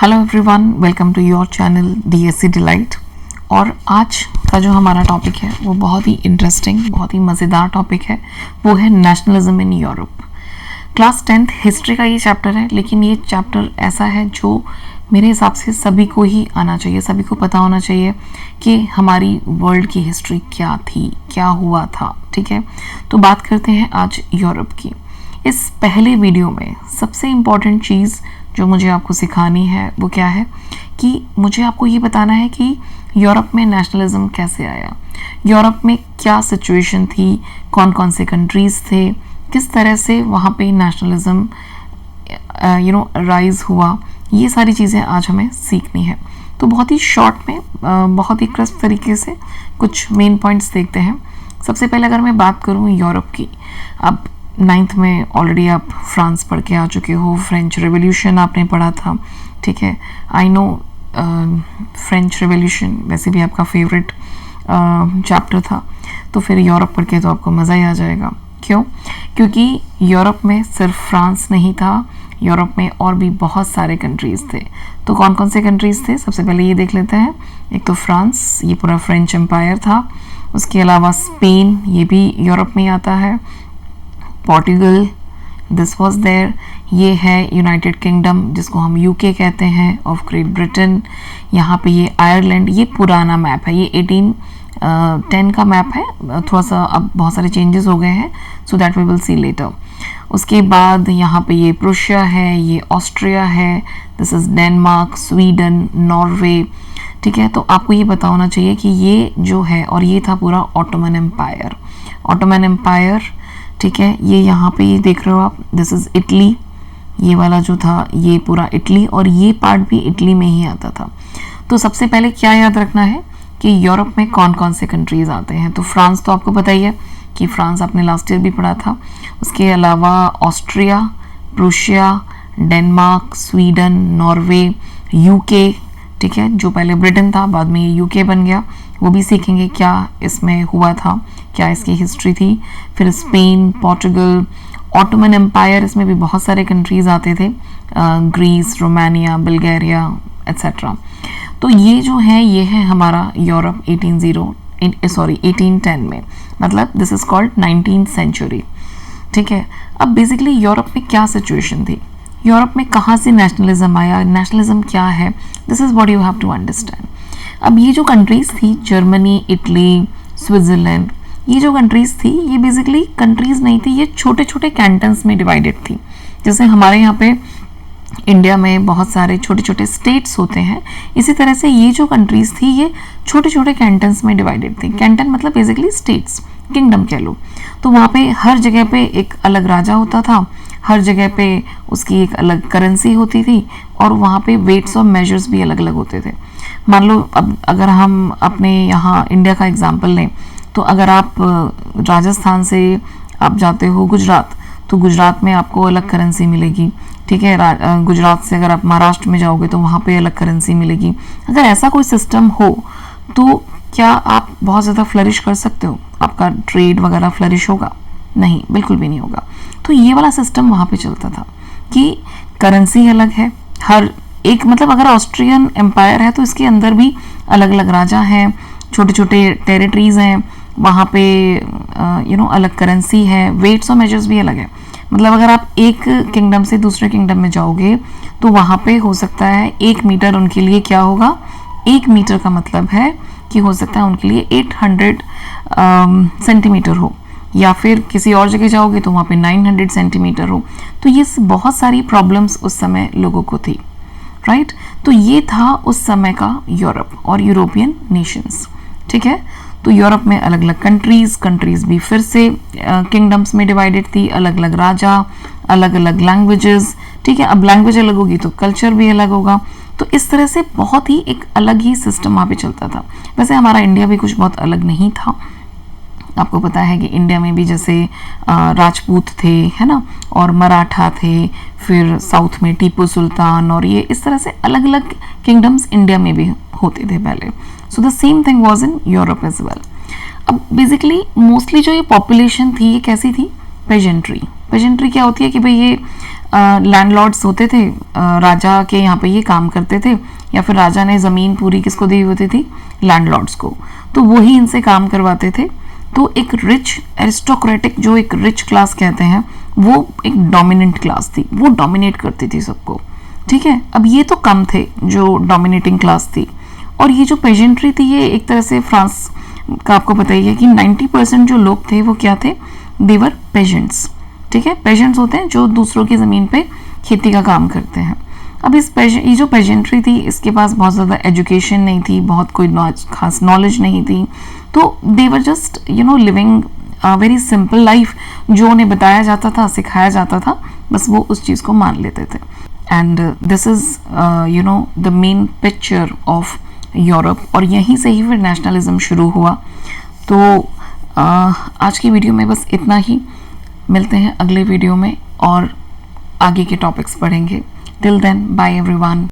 Hello everyone, welcome to your channel DSC Delight. और आज का जो हमारा टॉपिक है वो बहुत ही इंटरेस्टिंग, बहुत ही मज़ेदार टॉपिक है। वो है nationalism in Europe. Class 10th history का ये चैप्टर है, लेकिन ये चैप्टर ऐसा है जो मेरे हिसाब से सभी को ही आना चाहिए, सभी को पता होना चाहिए कि हमारी वर्ल्ड की हिस्ट्री क्या थी, क्या हुआ था। ठीक है, तो बात करते हैं आज यूरोप की। इस पहले वीडियो में सबसे इम्पॉर्टेंट चीज़ जो मुझे आपको सिखानी है वो क्या है कि मुझे आपको ये बताना है कि यूरोप में नेशनलिज्म कैसे आया, यूरोप में क्या सिचुएशन थी, कौन कौन से कंट्रीज़ थे, किस तरह से वहाँ पे नेशनलिज्म राइज हुआ। ये सारी चीज़ें आज हमें सीखनी है। तो बहुत ही शॉर्ट में, बहुत ही क्रिस्प तरीके से कुछ मेन पॉइंट्स देखते हैं। सबसे पहले अगर मैं बात करूँ यूरोप की, अब 9th में ऑलरेडी आप फ्रांस पढ़ के आ चुके हो, फ्रेंच रेवोल्यूशन आपने पढ़ा था। ठीक है, आई नो फ्रेंच रेवोल्यूशन वैसे भी आपका फेवरेट चैप्टर था, तो फिर यूरोप पढ़ के तो आपको मज़ा ही आ जाएगा। क्यों? क्योंकि यूरोप में सिर्फ फ्रांस नहीं था, यूरोप में और भी बहुत सारे कंट्रीज़ थे। तो कौन कौन से कंट्रीज़ थे सबसे पहले ये देख लेते हैं। एक तो फ्रांस, ये पूरा फ्रेंच एम्पायर था। उसके अलावा स्पेन, ये भी यूरोप में ही आता है। Portugal, this was there. ये है यूनाइटेड किंगडम जिसको हम यूके कहते हैं, ऑफ ग्रेट ब्रिटेन। यहाँ पे ये आयरलैंड, ये पुराना मैप है, ये 1810 का मैप है। थोड़ा सा अब बहुत सारे चेंजेस हो गए हैं, so that we will see later. उसके बाद यहाँ पे ये प्रूशिया है, ये ऑस्ट्रिया है, this is Denmark, Sweden, Norway. ठीक है, तो आपको ये पता होना चाहिए कि ये जो है, और ये था पूरा ऑटोमन एम्पायर। ऑटोमन एम्पायर, ठीक है, ये यहाँ पे ये देख रहे हो आप, दिस इज़ इटली। ये वाला जो था ये पूरा इटली, और ये पार्ट भी इटली में ही आता था। तो सबसे पहले क्या याद रखना है कि यूरोप में कौन कौन से कंट्रीज़ आते हैं। तो फ्रांस तो आपको पता ही है कि फ्रांस आपने लास्ट ईयर भी पढ़ा था। उसके अलावा Austria, Prussia, Denmark, Sweden, Norway, UK. ठीक है, जो पहले ब्रिटेन था बाद में ये यूके बन गया, वो भी सीखेंगे क्या इसमें हुआ था, क्या इसकी हिस्ट्री थी। फिर स्पेन, पोर्टुगल, ऑटोमन एम्पायर, इसमें भी बहुत सारे कंट्रीज़ आते थे, ग्रीस, रोमानिया, बल्गारिया एट्सेट्रा। तो ये जो है ये है हमारा यूरोप 1810 में, मतलब this is called 19th century. ठीक है, अब बेसिकली यूरोप में क्या सिचुएशन थी, यूरोप में कहाँ से नेशनलिज्म आया, नेशनलिज्म क्या है, this is what you have to understand. अब ये जो कंट्रीज़ थी, जर्मनी, इटली, स्विट्ज़रलैंड, ये जो कंट्रीज़ थी ये बेसिकली कंट्रीज़ नहीं थी, ये छोटे छोटे कैंटन्स में डिवाइडेड थी। जैसे हमारे यहाँ पे इंडिया में बहुत सारे छोटे छोटे स्टेट्स होते हैं, इसी तरह से ये जो कंट्रीज़ थी ये छोटे छोटे कैंटन्स में डिवाइडेड थी। कैंटन मतलब बेसिकली स्टेट्स, किंगडम कह लो। तो वहाँ पे हर जगह पे एक अलग राजा होता था, हर जगह पे उसकी एक अलग करेंसी होती थी, और वहाँ पे वेट्स और मेजर्स भी अलग अलग होते थे। मान लो अब अगर हम अपने यहाँ इंडिया का एग्जांपल लें, तो अगर आप राजस्थान से आप जाते हो गुजरात, तो गुजरात में आपको अलग करेंसी मिलेगी। ठीक है, गुजरात से अगर आप महाराष्ट्र में जाओगे तो वहाँ पे अलग करेंसी मिलेगी। अगर ऐसा कोई सिस्टम हो तो क्या आप बहुत ज़्यादा फ्लरिश कर सकते हो, आपका ट्रेड वगैरह फ्लरिश होगा? नहीं, बिल्कुल भी नहीं होगा। तो ये वाला सिस्टम वहाँ पे चलता था कि करेंसी अलग है हर एक, मतलब अगर ऑस्ट्रियन एम्पायर है तो इसके अंदर भी अलग अलग राजा हैं, छोटे छोटे टेरिटरीज हैं, वहाँ पे अलग करेंसी है, वेट्स और मेजर्स भी अलग है। मतलब अगर आप एक किंगडम से दूसरे किंगडम में जाओगे तो वहाँ पे हो सकता है 1 मीटर उनके लिए क्या होगा, 1 मीटर का मतलब है कि हो सकता है उनके लिए 800 सेंटीमीटर हो, या फिर किसी और जगह जाओगे तो वहाँ पे 900 सेंटीमीटर हो। तो ये बहुत सारी प्रॉब्लम्स उस समय लोगों को थी, राइट। तो ये था उस समय का यूरोप और यूरोपियन नेशंस। ठीक है, तो यूरोप में अलग अलग कंट्रीज़ भी फिर से किंगडम्स में डिवाइडेड थी, अलग अलग राजा, अलग अलग लैंग्वेजेस। ठीक है, अब लैंग्वेज अलग होगी तो कल्चर भी अलग होगा। तो इस तरह से बहुत ही एक अलग ही सिस्टम वहाँ पे चलता था। वैसे हमारा इंडिया भी कुछ बहुत अलग नहीं था। आपको पता है कि इंडिया में भी जैसे राजपूत थे, है ना, और मराठा थे, फिर साउथ में टीपू सुल्तान, और ये इस तरह से अलग अलग किंगडम्स इंडिया में भी होते थे पहले। So the same thing was in Europe as well. अब बेसिकली मोस्टली जो ये पॉपुलेशन थी ये कैसी थी, पेजेंट्री। पेजेंट्री क्या होती है कि भाई ये लैंडलॉर्ड्स होते थे, राजा के यहाँ पे ये काम करते थे, या फिर राजा ने ज़मीन पूरी किसको दी होती थी, लैंडलॉर्ड्स को, तो वही इनसे काम करवाते थे। तो एक रिच एरिस्टोक्रेटिक, जो एक रिच क्लास कहते हैं, वो एक डोमिनेंट क्लास थी, वो डोमिनेट करती थी सबको, ठीक है। अब ये तो कम थे जो डोमिनेटिंग क्लास थी, और ये जो पेजेंट्री थी ये एक तरह से फ्रांस का आपको पता ही है कि 90% जो लोग थे वो क्या थे, देवर पेजेंट्स, ठीक है। पेजेंट्स होते हैं जो दूसरों की ज़मीन पे खेती का काम करते हैं। अब ये जो पेजेंट्री थी इसके पास बहुत ज़्यादा एजुकेशन नहीं थी, बहुत कोई खास नॉलेज नहीं थी, तो they were just living very simple life, जो उन्हें बताया जाता था, सिखाया जाता था, बस वो उस चीज़ को मान लेते थे। And this is the main picture of Europe, और यहीं से ही फिर नेशनलिज्म शुरू हुआ। तो आज की वीडियो में बस इतना ही, मिलते हैं अगले वीडियो में और आगे के टॉपिक्स पढ़ेंगे। Till then, bye everyone.